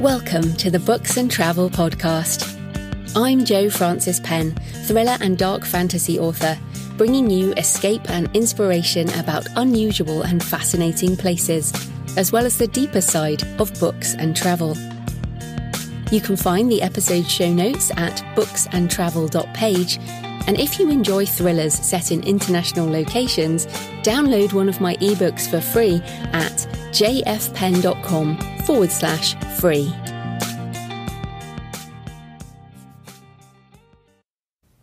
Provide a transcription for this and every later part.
Welcome to the Books and Travel Podcast. I'm Jo Frances Penn, thriller and dark fantasy author, bringing you escape and inspiration about unusual and fascinating places, as well as the deeper side of books and travel. You can find the episode show notes at booksandtravel.page, and if you enjoy thrillers set in international locations, download one of my ebooks for free at jfpen.com/free.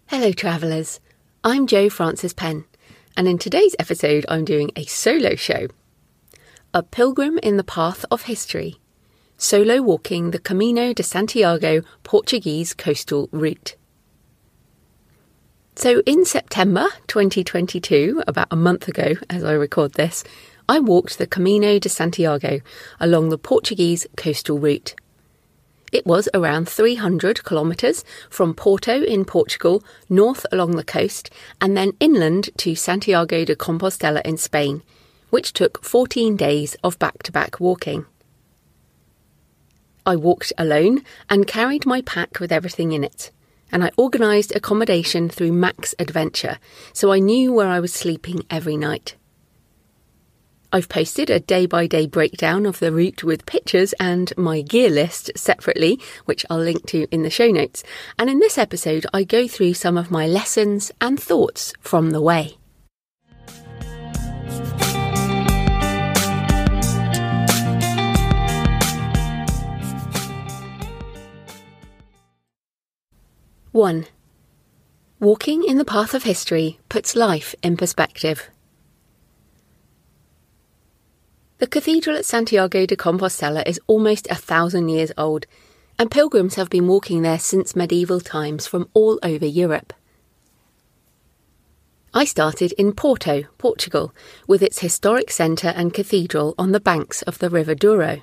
Hello travellers, I'm Jo Frances Penn, and in today's episode I'm doing a solo show. A pilgrim in the path of history, solo walking the Camino de Santiago Portuguese Coastal route. So in September 2022, about a month ago as I record this, I walked the Camino de Santiago along the Portuguese coastal route. It was around 300 kilometres from Porto in Portugal, north along the coast, and then inland to Santiago de Compostela in Spain, which took 14 days of back-to-back walking. I walked alone and carried my pack with everything in it, and I organised accommodation through Max Adventure, so I knew where I was sleeping every night. I've posted a day-by-day breakdown of the route with pictures and my gear list separately, which I'll link to in the show notes, and in this episode I go through some of my lessons and thoughts from the way. One, walking in the path of history puts life in perspective. The cathedral at Santiago de Compostela is almost 1,000 years old, and pilgrims have been walking there since medieval times from all over Europe. I started in Porto, Portugal, with its historic centre and cathedral on the banks of the River Douro.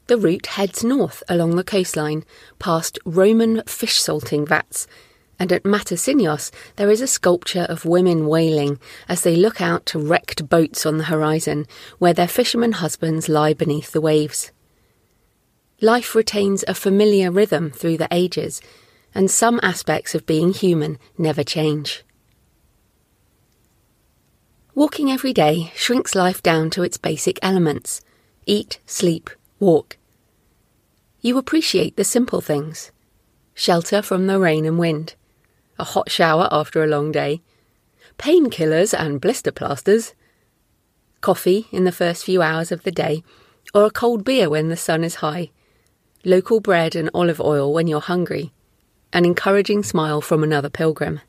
The route heads north along the coastline, past Roman fish salting vats, and at Matosinhos there is a sculpture of women wailing as they look out to wrecked boats on the horizon, where their fishermen husbands lie beneath the waves. Life retains a familiar rhythm through the ages, and some aspects of being human never change. Walking every day shrinks life down to its basic elements: eat, sleep, walk. You appreciate the simple things: shelter from the rain and wind, a hot shower after a long day, painkillers and blister plasters, coffee in the first few hours of the day, or a cold beer when the sun is high, local bread and olive oil when you're hungry, an encouraging smile from another pilgrim.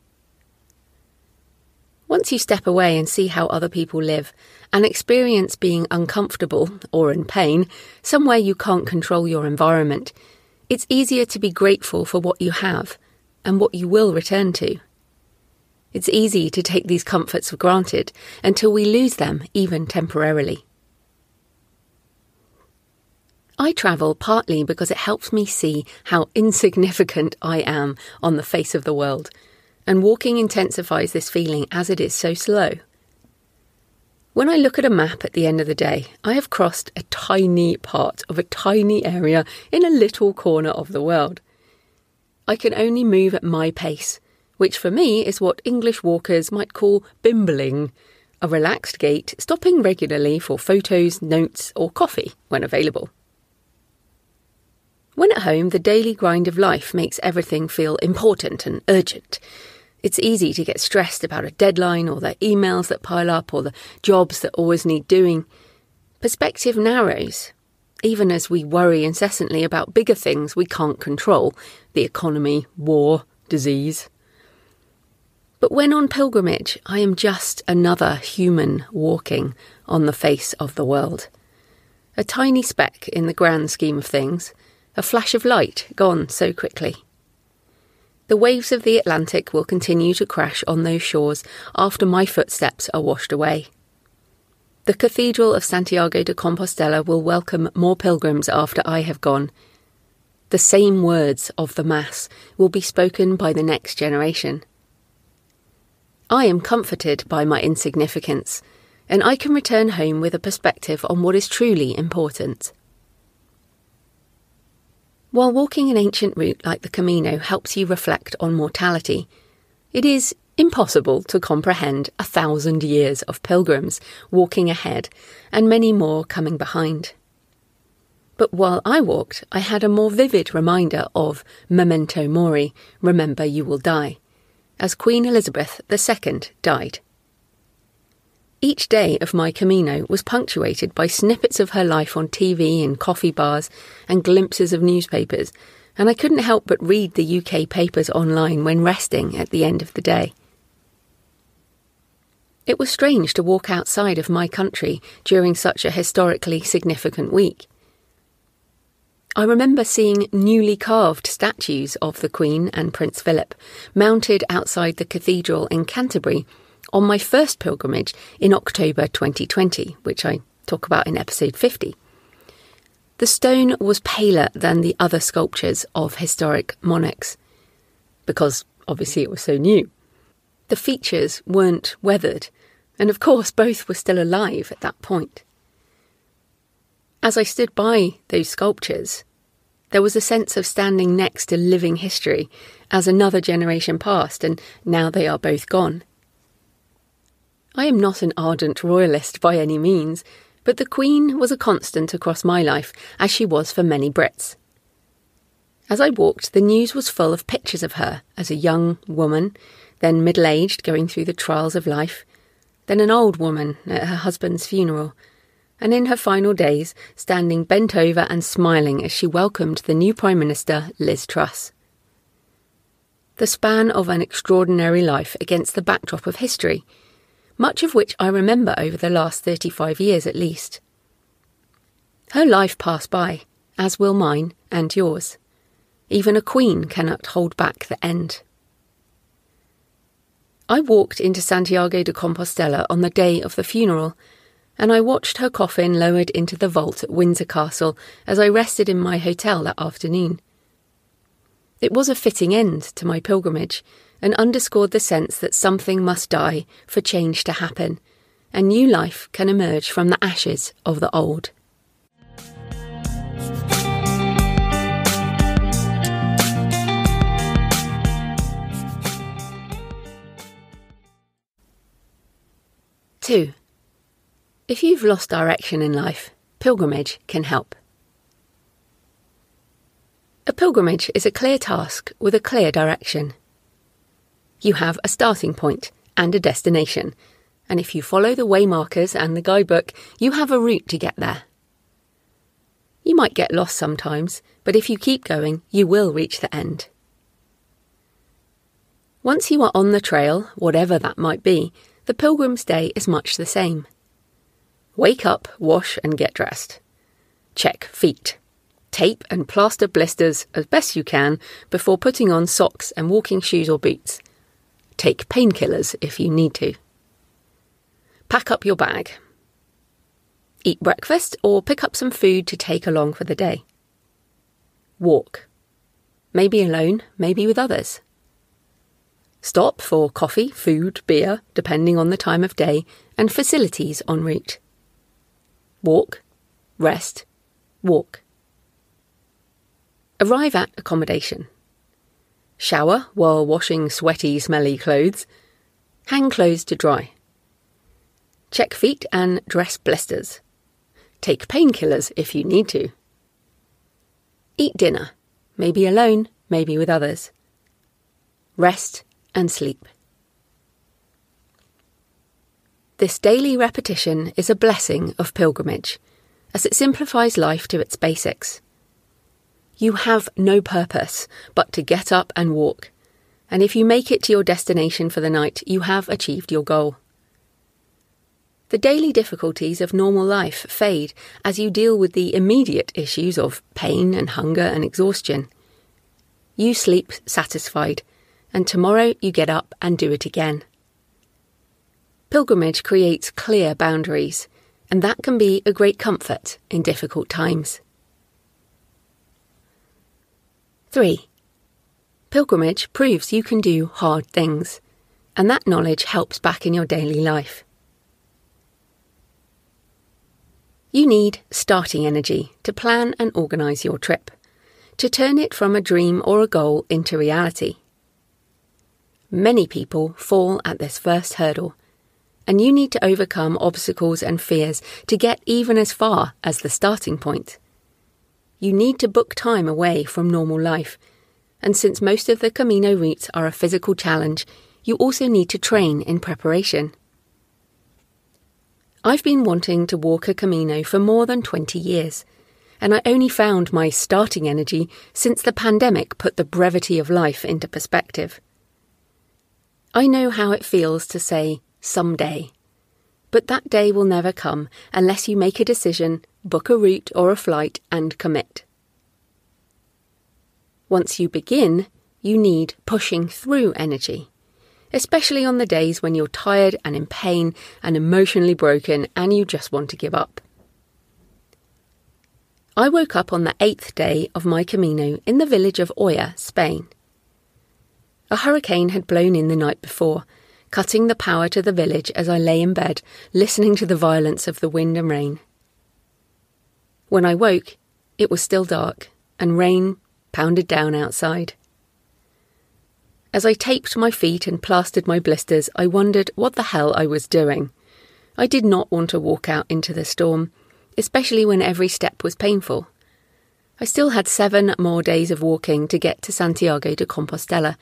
Once you step away and see how other people live, and experience being uncomfortable or in pain, somewhere you can't control your environment, it's easier to be grateful for what you have and what you will return to. It's easy to take these comforts for granted until we lose them, even temporarily. I travel partly because it helps me see how insignificant I am on the face of the world, and walking intensifies this feeling as it is so slow. When I look at a map at the end of the day, I have crossed a tiny part of a tiny area in a little corner of the world. I can only move at my pace, which for me is what English walkers might call bimbling, a relaxed gait, stopping regularly for photos, notes, or coffee when available. When at home, the daily grind of life makes everything feel important and urgent. It's easy to get stressed about a deadline or the emails that pile up or the jobs that always need doing. Perspective narrows, even as we worry incessantly about bigger things we can't control: the economy, war, disease. But when on pilgrimage, I am just another human walking on the face of the world. A tiny speck in the grand scheme of things, a flash of light gone so quickly. The waves of the Atlantic will continue to crash on those shores after my footsteps are washed away. The Cathedral of Santiago de Compostela will welcome more pilgrims after I have gone. The same words of the Mass will be spoken by the next generation. I am comforted by my insignificance, and I can return home with a perspective on what is truly important. While walking an ancient route like the Camino helps you reflect on mortality, it is impossible to comprehend 1,000 years of pilgrims walking ahead and many more coming behind. But while I walked, I had a more vivid reminder of memento mori, remember you will die, as Queen Elizabeth II died. Each day of my Camino was punctuated by snippets of her life on TV in coffee bars and glimpses of newspapers, and I couldn't help but read the UK papers online when resting at the end of the day. It was strange to walk outside of my country during such a historically significant week. I remember seeing newly carved statues of the Queen and Prince Philip mounted outside the cathedral in Canterbury on my first pilgrimage in October 2020, which I talk about in episode 50. The stone was paler than the other sculptures of historic monarchs, because obviously it was so new. The features weren't weathered, and of course both were still alive at that point. As I stood by those sculptures, there was a sense of standing next to living history as another generation passed, and now they are both gone. I am not an ardent royalist by any means, but the Queen was a constant across my life, as she was for many Brits. As I walked, the news was full of pictures of her as a young woman, then middle-aged going through the trials of life, then an old woman at her husband's funeral, and in her final days standing bent over and smiling as she welcomed the new Prime Minister, Liz Truss. The span of an extraordinary life against the backdrop of history, much of which I remember over the last 35 years at least. Her life passed by, as will mine and yours. Even a queen cannot hold back the end. I walked into Santiago de Compostela on the day of the funeral, and I watched her coffin lowered into the vault at Windsor Castle as I rested in my hotel that afternoon. It was a fitting end to my pilgrimage, and underscored the sense that something must die for change to happen, and new life can emerge from the ashes of the old. Two, if you've lost direction in life, pilgrimage can help. A pilgrimage is a clear task with a clear direction. You have a starting point and a destination, and if you follow the waymarkers and the guidebook, you have a route to get there. You might get lost sometimes, but if you keep going, you will reach the end. Once you are on the trail, whatever that might be, the pilgrim's day is much the same. Wake up, wash and get dressed. Check feet. Tape and plaster blisters as best you can before putting on socks and walking shoes or boots. Take painkillers if you need to. Pack up your bag. Eat breakfast or pick up some food to take along for the day. Walk. Maybe alone, maybe with others. Stop for coffee, food, beer, depending on the time of day, and facilities en route. Walk. Rest. Walk. Arrive at accommodation. Shower while washing sweaty, smelly clothes. Hang clothes to dry. Check feet and dress blisters. Take painkillers if you need to. Eat dinner, maybe alone, maybe with others. Rest and sleep. This daily repetition is a blessing of pilgrimage, as it simplifies life to its basics. You have no purpose but to get up and walk, and if you make it to your destination for the night, you have achieved your goal. The daily difficulties of normal life fade as you deal with the immediate issues of pain and hunger and exhaustion. You sleep satisfied, and tomorrow you get up and do it again. Pilgrimage creates clear boundaries, and that can be a great comfort in difficult times. 3. Pilgrimage proves you can do hard things, and that knowledge helps back in your daily life. You need starting energy to plan and organise your trip, to turn it from a dream or a goal into reality. Many people fall at this first hurdle, and you need to overcome obstacles and fears to get even as far as the starting point. You need to book time away from normal life, and since most of the Camino routes are a physical challenge, you also need to train in preparation. I've been wanting to walk a Camino for more than 20 years, and I only found my starting energy since the pandemic put the brevity of life into perspective. I know how it feels to say, someday. But that day will never come unless you make a decision, book a route or a flight, and commit. Once you begin, you need pushing through energy, especially on the days when you're tired and in pain and emotionally broken and you just want to give up. I woke up on the 8th day of my Camino in the village of Oya, Spain. A hurricane had blown in the night before, cutting the power to the village as I lay in bed, listening to the violence of the wind and rain. When I woke, it was still dark, and rain pounded down outside. As I taped my feet and plastered my blisters, I wondered what the hell I was doing. I did not want to walk out into the storm, especially when every step was painful. I still had 7 more days of walking to get to Santiago de Compostela,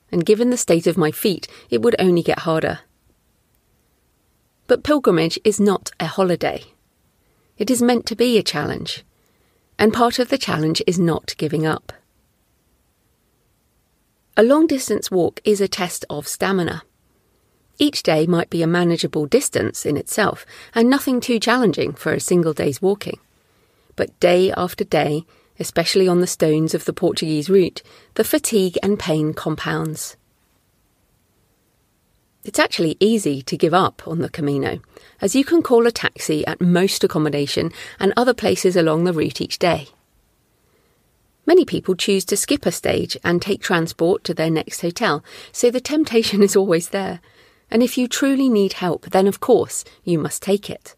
and given the state of my feet, it would only get harder. But pilgrimage is not a holiday. It is meant to be a challenge, and part of the challenge is not giving up. A long-distance walk is a test of stamina. Each day might be a manageable distance in itself, and nothing too challenging for a single day's walking. But day after day, especially on the stones of the Portuguese route, the fatigue and pain compounds. It's actually easy to give up on the Camino, as you can call a taxi at most accommodation and other places along the route each day. Many people choose to skip a stage and take transport to their next hotel, so the temptation is always there. And if you truly need help, then of course you must take it.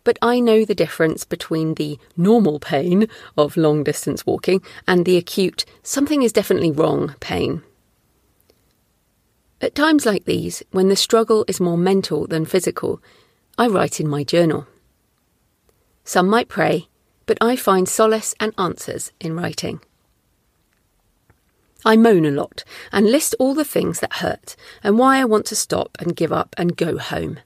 But I know the difference between the normal pain of long-distance walking and the acute, something is definitely wrong pain. At times like these, when the struggle is more mental than physical, I write in my journal. Some might pray, but I find solace and answers in writing. I moan a lot and list all the things that hurt and why I want to stop and give up and go home.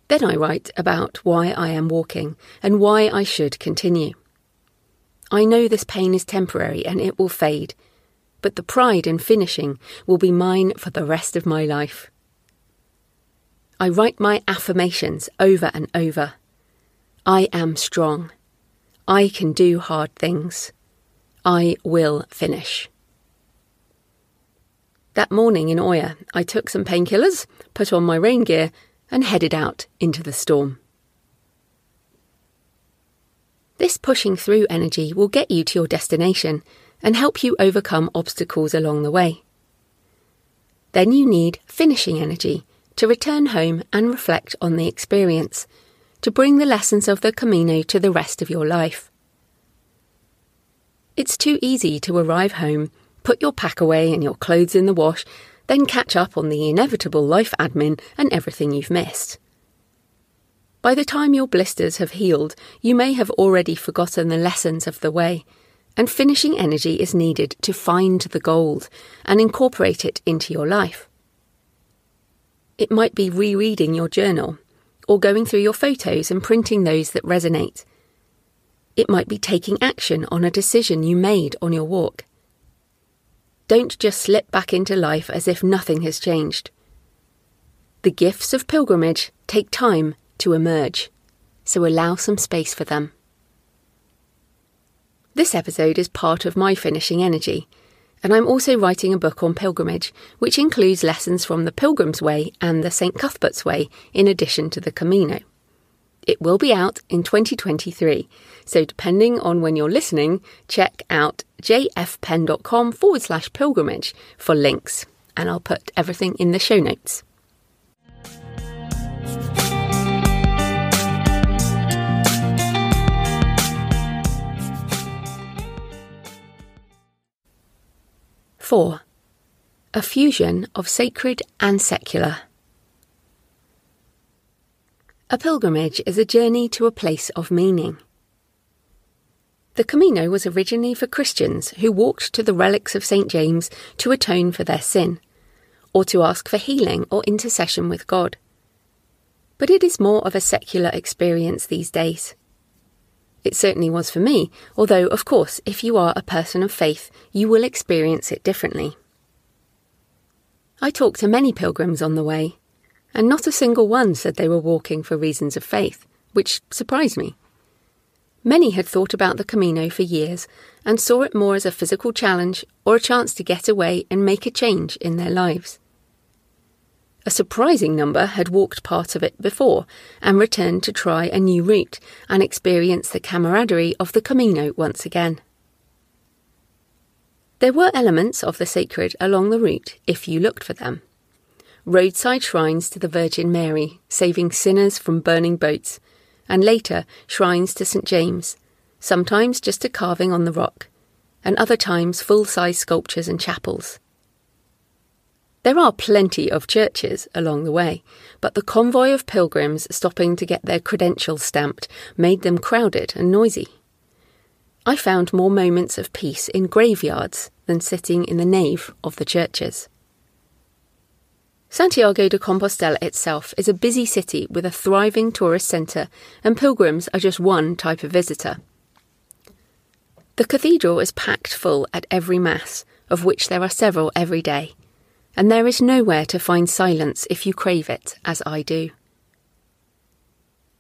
Then I write about why I am walking and why I should continue. I know this pain is temporary and it will fade, but the pride in finishing will be mine for the rest of my life. I write my affirmations over and over. I am strong. I can do hard things. I will finish. That morning in Oya, I took some painkillers, put on my rain gear, and headed out into the storm. This pushing through energy will get you to your destination and help you overcome obstacles along the way. Then you need finishing energy to return home and reflect on the experience, to bring the lessons of the Camino to the rest of your life. It's too easy to arrive home, put your pack away and your clothes in the wash, then catch up on the inevitable life admin and everything you've missed. By the time your blisters have healed, you may have already forgotten the lessons of the way, and finishing energy is needed to find the gold and incorporate it into your life. It might be rereading your journal, or going through your photos and printing those that resonate. It might be taking action on a decision you made on your walk. Don't just slip back into life as if nothing has changed. The gifts of pilgrimage take time to emerge, so allow some space for them. This episode is part of my finishing energy, and I'm also writing a book on pilgrimage, which includes lessons from the Pilgrim's Way and the St. Cuthbert's Way, in addition to the Camino. It will be out in 2023, so depending on when you're listening, check out jfpen.com/pilgrimage for links, and I'll put everything in the show notes. 4. A fusion of sacred and secular. A pilgrimage is a journey to a place of meaning. The Camino was originally for Christians who walked to the relics of St. James to atone for their sin, or to ask for healing or intercession with God. But it is more of a secular experience these days. It certainly was for me, although, of course, if you are a person of faith, you will experience it differently. I talked to many pilgrims on the way, and not a single one said they were walking for reasons of faith, which surprised me. Many had thought about the Camino for years and saw it more as a physical challenge or a chance to get away and make a change in their lives. A surprising number had walked part of it before and returned to try a new route and experience the camaraderie of the Camino once again. There were elements of the sacred along the route if you looked for them. Roadside shrines to the Virgin Mary, saving sinners from burning boats, and later shrines to St. James, sometimes just a carving on the rock, and other times full-size sculptures and chapels. There are plenty of churches along the way, but the convoy of pilgrims stopping to get their credentials stamped made them crowded and noisy. I found more moments of peace in graveyards than sitting in the nave of the churches. Santiago de Compostela itself is a busy city with a thriving tourist centre, and pilgrims are just one type of visitor. The cathedral is packed full at every Mass, of which there are several every day, and there is nowhere to find silence if you crave it, as I do.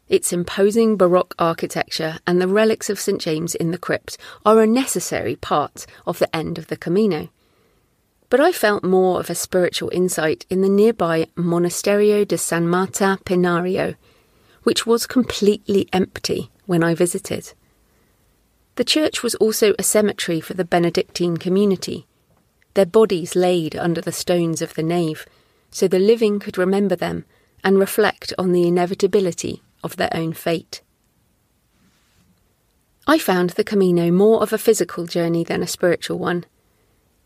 Its imposing Baroque architecture and the relics of St. James in the crypt are a necessary part of the end of the Camino. But I felt more of a spiritual insight in the nearby Monasterio de San Marta Pinario, which was completely empty when I visited. The church was also a cemetery for the Benedictine community, their bodies laid under the stones of the nave, so the living could remember them and reflect on the inevitability of their own fate. I found the Camino more of a physical journey than a spiritual one.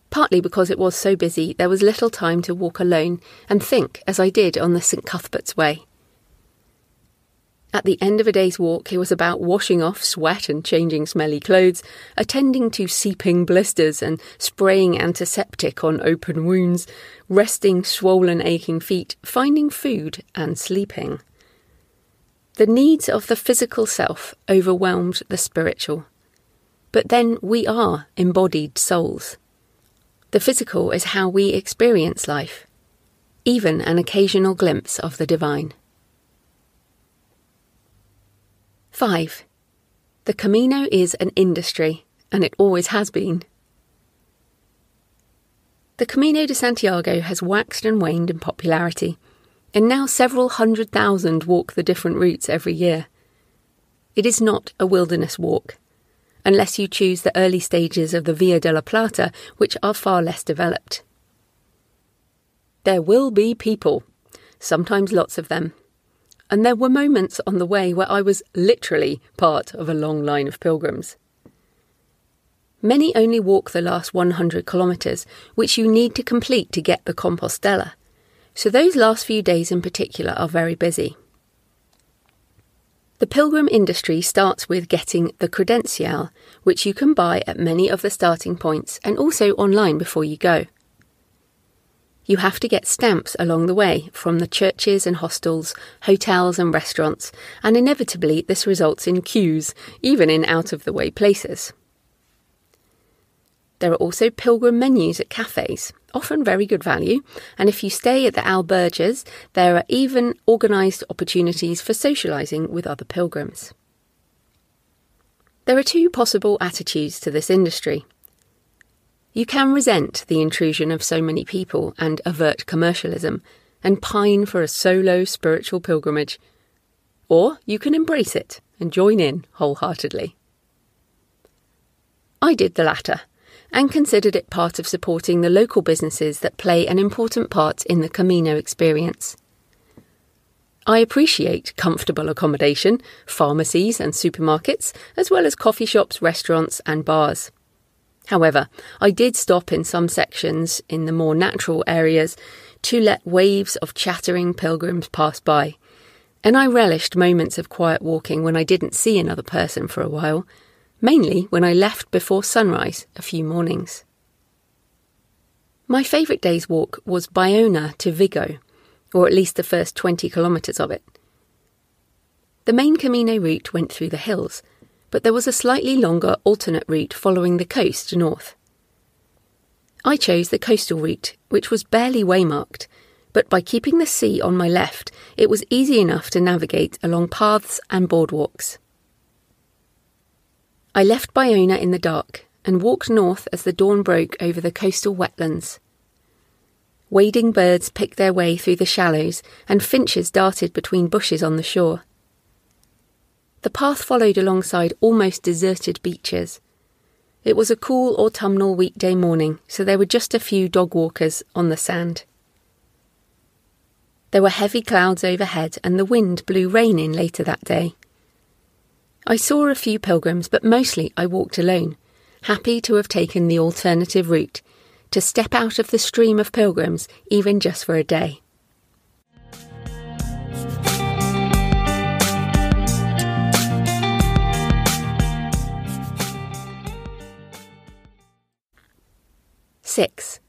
Partly because it was so busy, there was little time to walk alone and think as I did on the St. Cuthbert's Way. At the end of a day's walk, it was about washing off sweat and changing smelly clothes, attending to seeping blisters and spraying antiseptic on open wounds, resting swollen aching feet, finding food and sleeping. The needs of the physical self overwhelmed the spiritual. But then we are embodied souls. The physical is how we experience life, even an occasional glimpse of the divine. 5. The Camino is an industry, and it always has been. The Camino de Santiago has waxed and waned in popularity, and now several 100,000 walk the different routes every year. It is not a wilderness walk, unless you choose the early stages of the Via de la Plata, which are far less developed. There will be people, sometimes lots of them, and there were moments on the way where I was literally part of a long line of pilgrims. Many only walk the last 100 kilometres, which you need to complete to get the Compostela, so those last few days in particular are very busy. The pilgrim industry starts with getting the credencial, which you can buy at many of the starting points and also online before you go. You have to get stamps along the way from the churches and hostels, hotels and restaurants, and inevitably this results in queues, even in out-of-the-way places. There are also pilgrim menus at cafes, often very good value, and if you stay at the albergues, there are even organised opportunities for socialising with other pilgrims. There are two possible attitudes to this industry. You can resent the intrusion of so many people and avert commercialism, and pine for a solo spiritual pilgrimage. Or you can embrace it and join in wholeheartedly. I did the latter, and considered it part of supporting the local businesses that play an important part in the Camino experience. I appreciate comfortable accommodation, pharmacies and supermarkets, as well as coffee shops, restaurants and bars. However, I did stop in some sections in the more natural areas to let waves of chattering pilgrims pass by, and I relished moments of quiet walking when I didn't see another person for a while, mainly when I left before sunrise a few mornings. My favourite day's walk was Bayona to Vigo, or at least the first 20 kilometres of it. The main Camino route went through the hills, but there was a slightly longer alternate route following the coast north. I chose the coastal route, which was barely waymarked, but by keeping the sea on my left, it was easy enough to navigate along paths and boardwalks. I left Bayona in the dark and walked north as the dawn broke over the coastal wetlands. Wading birds picked their way through the shallows and finches darted between bushes on the shore. The path followed alongside almost deserted beaches. It was a cool autumnal weekday morning, so there were just a few dog walkers on the sand. There were heavy clouds overhead and the wind blew rain in later that day. I saw a few pilgrims, but mostly I walked alone, happy to have taken the alternative route, to step out of the stream of pilgrims even just for a day. Six.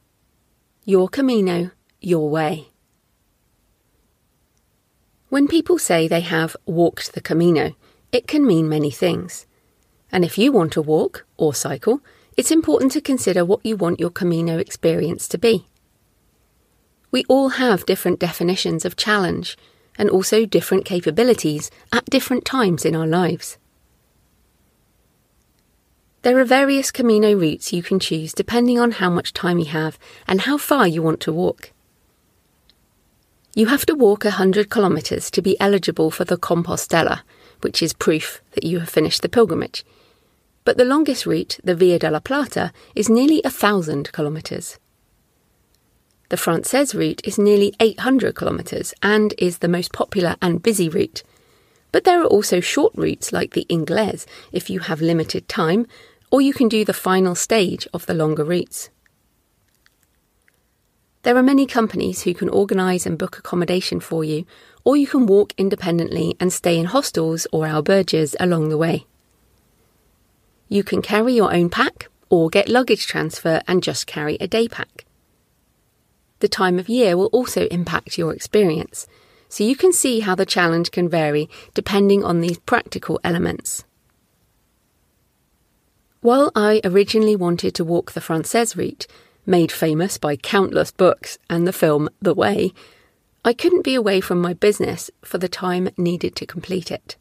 Your Camino, your way. When people say they have walked the Camino, it can mean many things. And if you want to walk or cycle, it's important to consider what you want your Camino experience to be. We all have different definitions of challenge and also different capabilities at different times in our lives. There are various Camino routes you can choose depending on how much time you have and how far you want to walk. You have to walk 100 kilometres to be eligible for the Compostela, which is proof that you have finished the pilgrimage. But the longest route, the Via de la Plata, is nearly 1,000 kilometres. The Française route is nearly 800 kilometres and is the most popular and busy route. But there are also short routes like the Ingles if you have limited time, or you can do the final stage of the longer routes. There are many companies who can organise and book accommodation for you, or you can walk independently and stay in hostels or albergues along the way. You can carry your own pack, or get luggage transfer and just carry a day pack. The time of year will also impact your experience, so you can see how the challenge can vary depending on these practical elements. While I originally wanted to walk the Française route, made famous by countless books and the film The Way, I couldn't be away from my business for the time needed to complete it.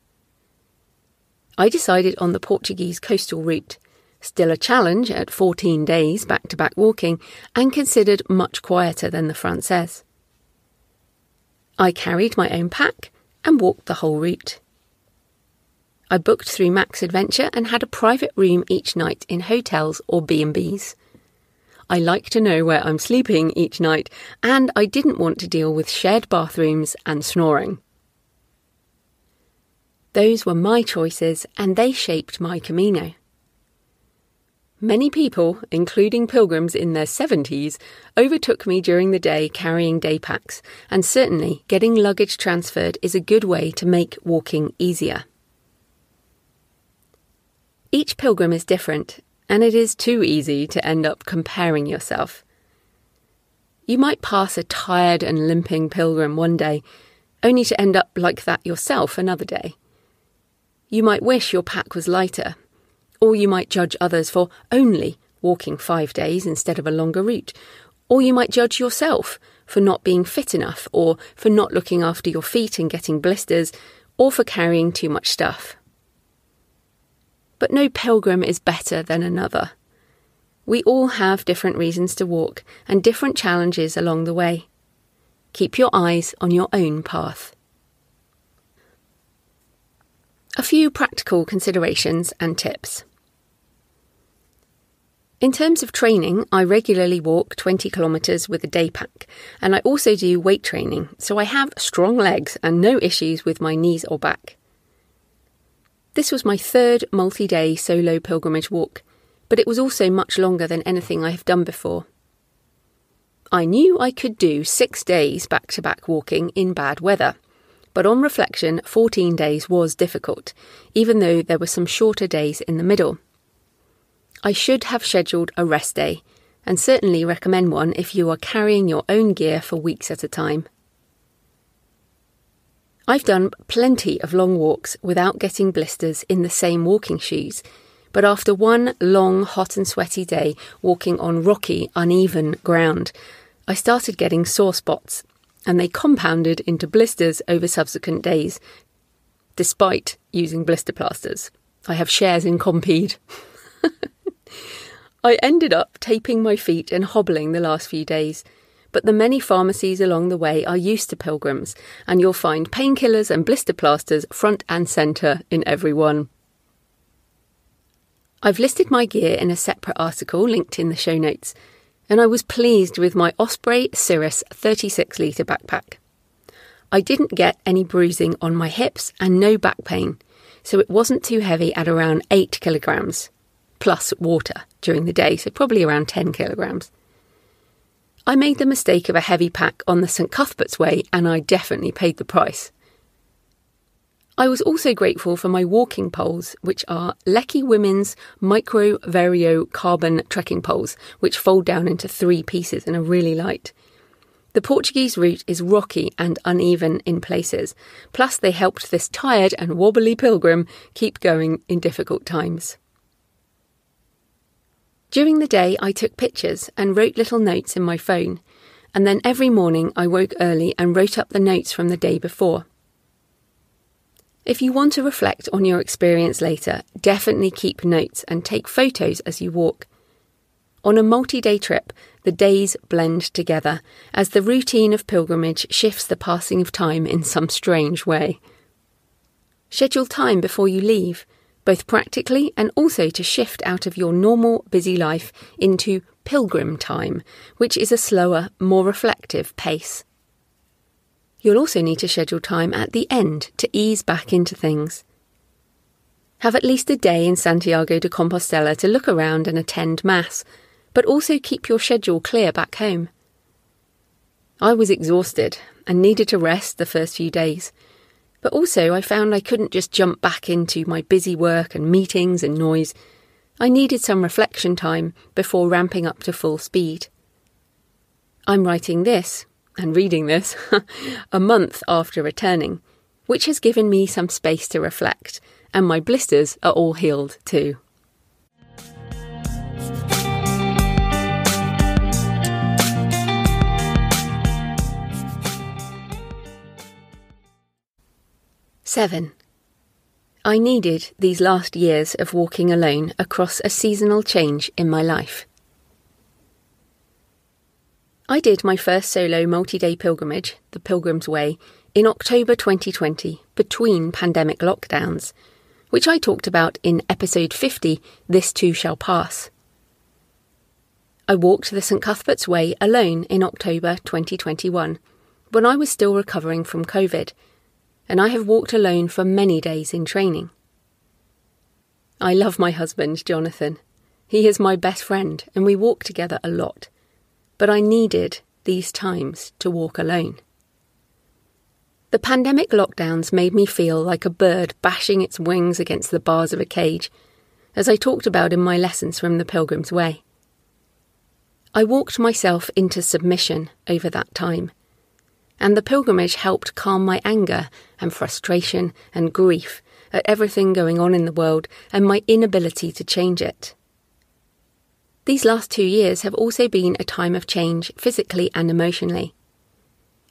I decided on the Portuguese Coastal route, still a challenge at 14 days back-to-back walking and considered much quieter than the Française. I carried my own pack and walked the whole route. I booked through Max Adventure and had a private room each night in hotels or B&Bs. I like to know where I'm sleeping each night, and I didn't want to deal with shared bathrooms and snoring. Those were my choices, and they shaped my Camino. Many people, including pilgrims in their 70s, overtook me during the day carrying day packs, and certainly getting luggage transferred is a good way to make walking easier. Each pilgrim is different, and it is too easy to end up comparing yourself. You might pass a tired and limping pilgrim one day, only to end up like that yourself another day. You might wish your pack was lighter, or you might judge others for only walking 5 days instead of a longer route, or you might judge yourself for not being fit enough, or for not looking after your feet and getting blisters, or for carrying too much stuff. But no pilgrim is better than another. We all have different reasons to walk and different challenges along the way. Keep your eyes on your own path. A few practical considerations and tips. In terms of training, I regularly walk 20 kilometres with a day pack, and I also do weight training, so I have strong legs and no issues with my knees or back. This was my third multi-day solo pilgrimage walk, but it was also much longer than anything I have done before. I knew I could do 6 days back-to-back walking in bad weather, but on reflection, 14 days was difficult, even though there were some shorter days in the middle. I should have scheduled a rest day, and certainly recommend one if you are carrying your own gear for weeks at a time. I've done plenty of long walks without getting blisters in the same walking shoes, but after one long, hot and sweaty day walking on rocky, uneven ground, I started getting sore spots, and they compounded into blisters over subsequent days, despite using blister plasters. I have shares in Compeed. I ended up taping my feet and hobbling the last few days, but the many pharmacies along the way are used to pilgrims, and you'll find painkillers and blister plasters front and centre in every one. I've listed my gear in a separate article linked in the show notes, and I was pleased with my Osprey Cirrus 36-litre backpack. I didn't get any bruising on my hips and no back pain, so it wasn't too heavy at around 8 kilograms, plus water during the day, so probably around 10 kilograms. I made the mistake of a heavy pack on the St Cuthbert's Way, and I definitely paid the price. I was also grateful for my walking poles, which are Lecky Women's Micro Vario Carbon trekking poles, which fold down into 3 pieces and are really light. The Portuguese route is rocky and uneven in places, plus they helped this tired and wobbly pilgrim keep going in difficult times. During the day, I took pictures and wrote little notes in my phone, and then every morning I woke early and wrote up the notes from the day before. If you want to reflect on your experience later, definitely keep notes and take photos as you walk. On a multi-day trip, the days blend together as the routine of pilgrimage shifts the passing of time in some strange way. Schedule time before you leave, both practically and also to shift out of your normal busy life into pilgrim time, which is a slower, more reflective pace. You'll also need to schedule time at the end to ease back into things. Have at least a day in Santiago de Compostela to look around and attend Mass, but also keep your schedule clear back home. I was exhausted and needed to rest the first few days, but also I found I couldn't just jump back into my busy work and meetings and noise. I needed some reflection time before ramping up to full speed. I'm writing this and reading this a month after returning, which has given me some space to reflect, and my blisters are all healed too. Seven. I needed these last years of walking alone across a seasonal change in my life. I did my first solo multi-day pilgrimage, the Pilgrim's Way, in October 2020, between pandemic lockdowns, which I talked about in episode 50, This Too Shall Pass. I walked the St Cuthbert's Way alone in October 2021, when I was still recovering from COVID, and I have walked alone for many days in training. I love my husband, Jonathan. He is my best friend, and we walk together a lot. But I needed these times to walk alone. The pandemic lockdowns made me feel like a bird bashing its wings against the bars of a cage, as I talked about in my lessons from the Pilgrim's Way. I walked myself into submission over that time, and the pilgrimage helped calm my anger and frustration and grief at everything going on in the world and my inability to change it. These last 2 years have also been a time of change physically and emotionally.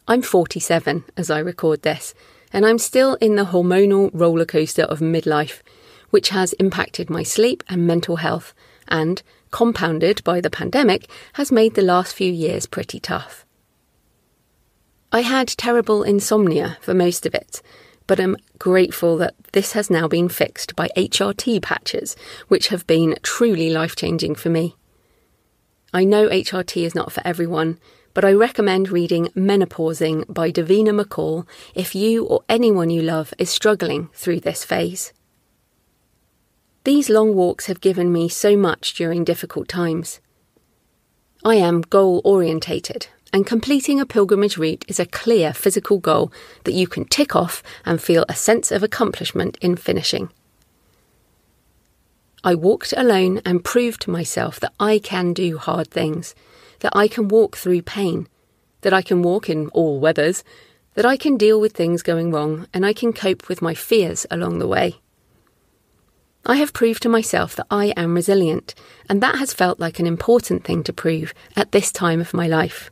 I'm 47 as I record this, and I'm still in the hormonal roller coaster of midlife, which has impacted my sleep and mental health and, compounded by the pandemic, has made the last few years pretty tough. I had terrible insomnia for most of it, but I'm grateful that this has now been fixed by HRT patches, which have been truly life-changing for me. I know HRT is not for everyone, but I recommend reading Menopausing by Davina McCall if you or anyone you love is struggling through this phase. These long walks have given me so much during difficult times. I am goal-orientated, and completing a pilgrimage route is a clear physical goal that you can tick off and feel a sense of accomplishment in finishing. I walked alone and proved to myself that I can do hard things, that I can walk through pain, that I can walk in all weathers, that I can deal with things going wrong, and I can cope with my fears along the way. I have proved to myself that I am resilient, and that has felt like an important thing to prove at this time of my life.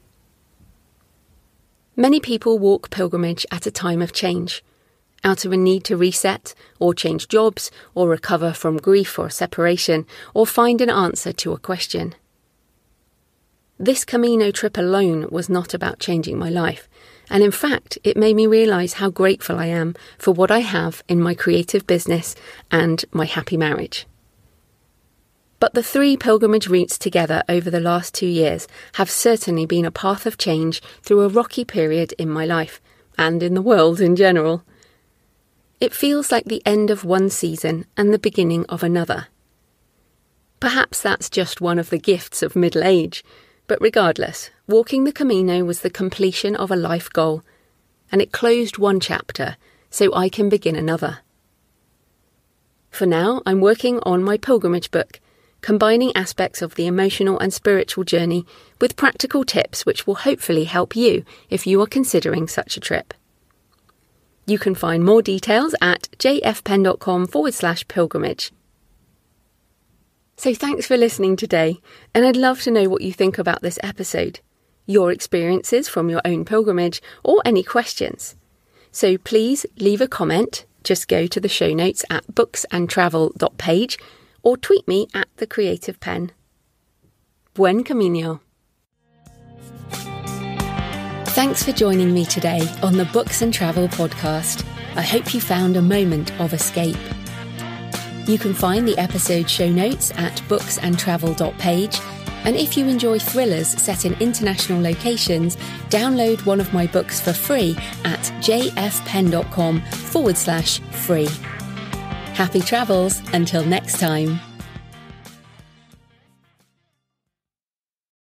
Many people walk pilgrimage at a time of change, out of a need to reset, or change jobs, or recover from grief or separation, or find an answer to a question. This Camino trip alone was not about changing my life, and in fact it made me realise how grateful I am for what I have in my creative business and my happy marriage. But the 3 pilgrimage routes together over the last 2 years have certainly been a path of change through a rocky period in my life, and in the world in general. It feels like the end of one season and the beginning of another. Perhaps that's just one of the gifts of middle age, but regardless, walking the Camino was the completion of a life goal, and it closed one chapter so I can begin another. For now, I'm working on my pilgrimage book, combining aspects of the emotional and spiritual journey with practical tips which will hopefully help you if you are considering such a trip. You can find more details at jfpen.com/pilgrimage. So thanks for listening today, and I'd love to know what you think about this episode, your experiences from your own pilgrimage, or any questions. So please leave a comment, just go to the show notes at booksandtravel.page, or tweet me at The Creative Pen. Buen Camino. Thanks for joining me today on the Books and Travel podcast. I hope you found a moment of escape. You can find the episode show notes at booksandtravel.page, and if you enjoy thrillers set in international locations, download one of my books for free at jfpen.com/free. Happy travels until next time.